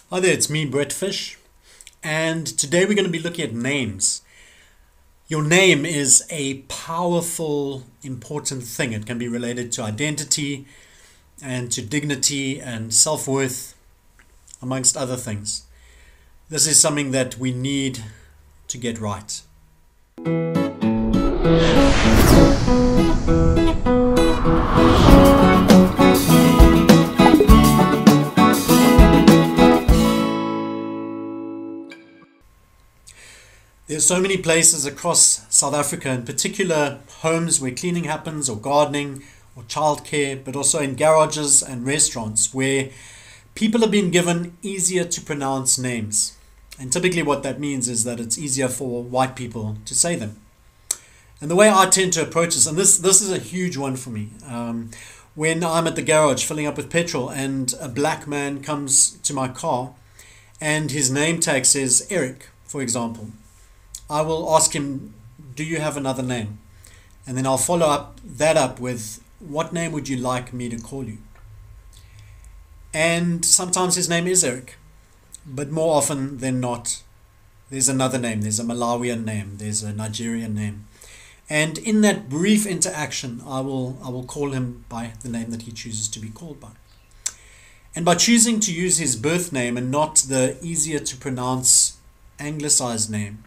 Hi there, it's me, Brett Fish, and today we're going to be looking at names. Your name is a powerful, important thing. It can be related to identity and to dignity and self-worth, amongst other things. This is something that we need to get right. There's so many places across South Africa, in particular homes where cleaning happens or gardening or childcare, but also in garages and restaurants where people have been given easier to pronounce names. And typically what that means is that it's easier for white people to say them. And the way I tend to approach this, and this is a huge one for me, when I'm at the garage filling up with petrol and a black man comes to my car and his name tag says Eric, for example, I will ask him, do you have another name? And then I'll follow up with, what name would you like me to call you? And sometimes his name is Eric, but more often than not, there's another name. There's a Malawian name. There's a Nigerian name. And in that brief interaction, I will call him by the name that he chooses to be called by. And by choosing to use his birth name and not the easier to pronounce anglicized name,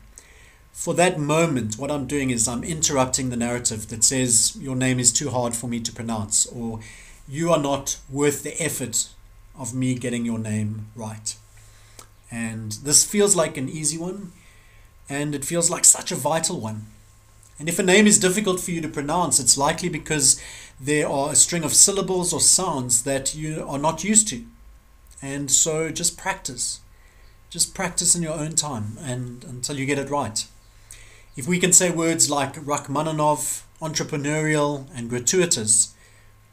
for that moment, what I'm doing is I'm interrupting the narrative that says your name is too hard for me to pronounce, or you are not worth the effort of me getting your name right. And this feels like an easy one, and it feels like such a vital one. And if a name is difficult for you to pronounce, it's likely because there are a string of syllables or sounds that you are not used to. And so just practice. Just practice in your own time and until you get it right. If we can say words like Rachmaninoff, entrepreneurial, and gratuitous,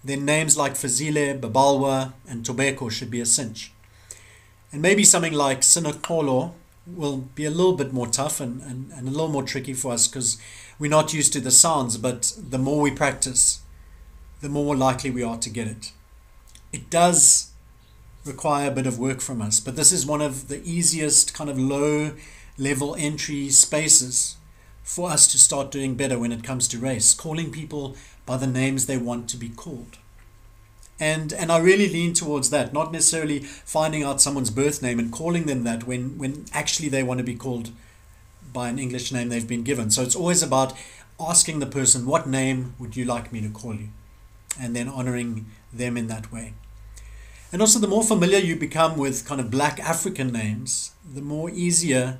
then names like Fazile, Babalwa, and Tobeko should be a cinch. And maybe something like Sinokolo will be a little bit more tough and a little more tricky for us because we're not used to the sounds, but the more we practice, the more likely we are to get it. It does require a bit of work from us, but this is one of the easiest kind of low-level entry spaces for us to start doing better when it comes to race, calling people by the names they want to be called. And I really lean towards that, not necessarily finding out someone's birth name and calling them that when actually they want to be called by an English name they've been given. So it's always about asking the person, what name would you like me to call you? And then honoring them in that way. And also the more familiar you become with kind of black African names, the more easier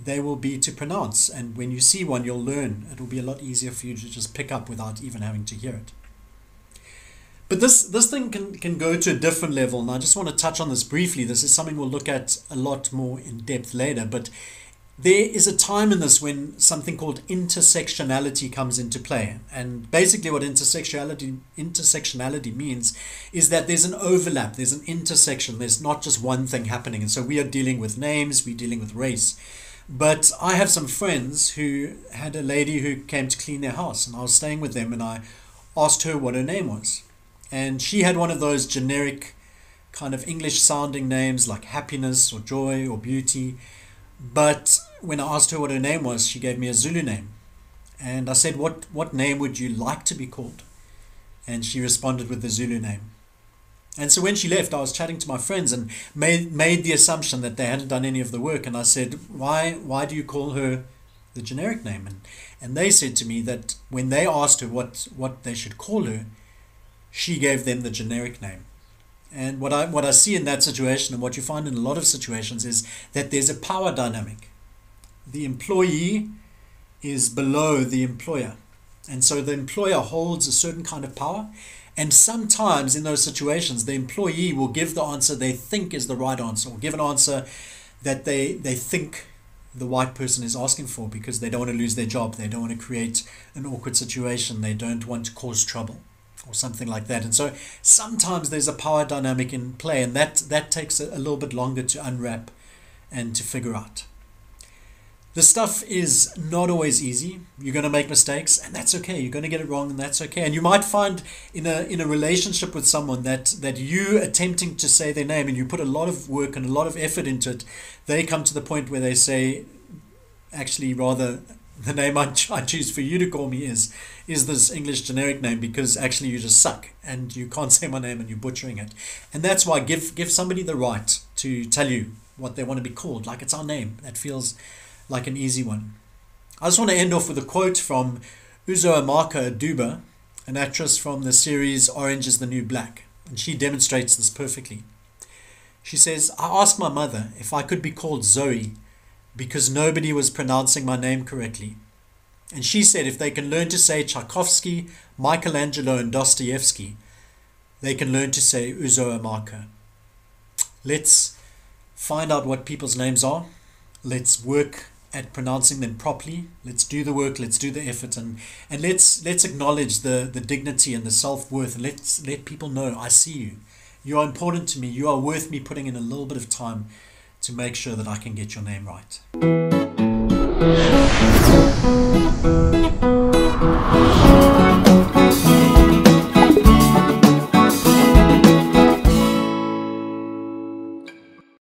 they will be to pronounce. And when you see one, you'll learn. It will be a lot easier for you to just pick up without even having to hear it. But this thing can go to a different level. And I just want to touch on this briefly. This is something we'll look at a lot more in depth later. But there is a time in this when something called intersectionality comes into play. And basically what intersectionality means is that there's an overlap, there's an intersection, there's not just one thing happening. And so we are dealing with names, we're dealing with race. But I have some friends who had a lady who came to clean their house, and I was staying with them and I asked her what her name was. And she had one of those generic kind of English sounding names like happiness or joy or beauty. But when I asked her what her name was, she gave me a Zulu name. And I said, what name would you like to be called? And she responded with the Zulu name. And so when she left, I was chatting to my friends and made the assumption that they hadn't done any of the work. And I said, why do you call her the generic name? And they said to me that when they asked her what they should call her, she gave them the generic name. And what I see in that situation, and what you find in a lot of situations, is that there's a power dynamic. The employee is below the employer. And so the employer holds a certain kind of power. And sometimes in those situations, the employee will give the answer they think is the right answer, or give an answer that they think the white person is asking for because they don't want to lose their job. They don't want to create an awkward situation. They don't want to cause trouble or something like that. And so sometimes there's a power dynamic in play, and that takes a little bit longer to unwrap and to figure out. The stuff is not always easy. You're going to make mistakes, and that's okay. You're going to get it wrong, and that's okay. And you might find in a relationship with someone that you attempting to say their name, and you put a lot of work and a lot of effort into it, they come to the point where they say, actually, rather, the name I choose for you to call me is this English generic name, because actually you just suck and you can't say my name and you're butchering it. And that's why give somebody the right to tell you what they want to be called, like it's our name. That feels like an easy one. I just want to end off with a quote from Uzoamaka Aduba, an actress from the series Orange is the New Black, and she demonstrates this perfectly. She says, "I asked my mother if I could be called Zoe because nobody was pronouncing my name correctly. And she said if they can learn to say Tchaikovsky, Michelangelo and Dostoevsky, they can learn to say Uzoamaka." Let's find out what people's names are. Let's work at pronouncing them properly. Let's do the work, let's do the effort, and let's acknowledge the dignity and the self-worth. Let's let people know, I see you. You are important to me. You are worth me putting in a little bit of time to make sure that I can get your name right.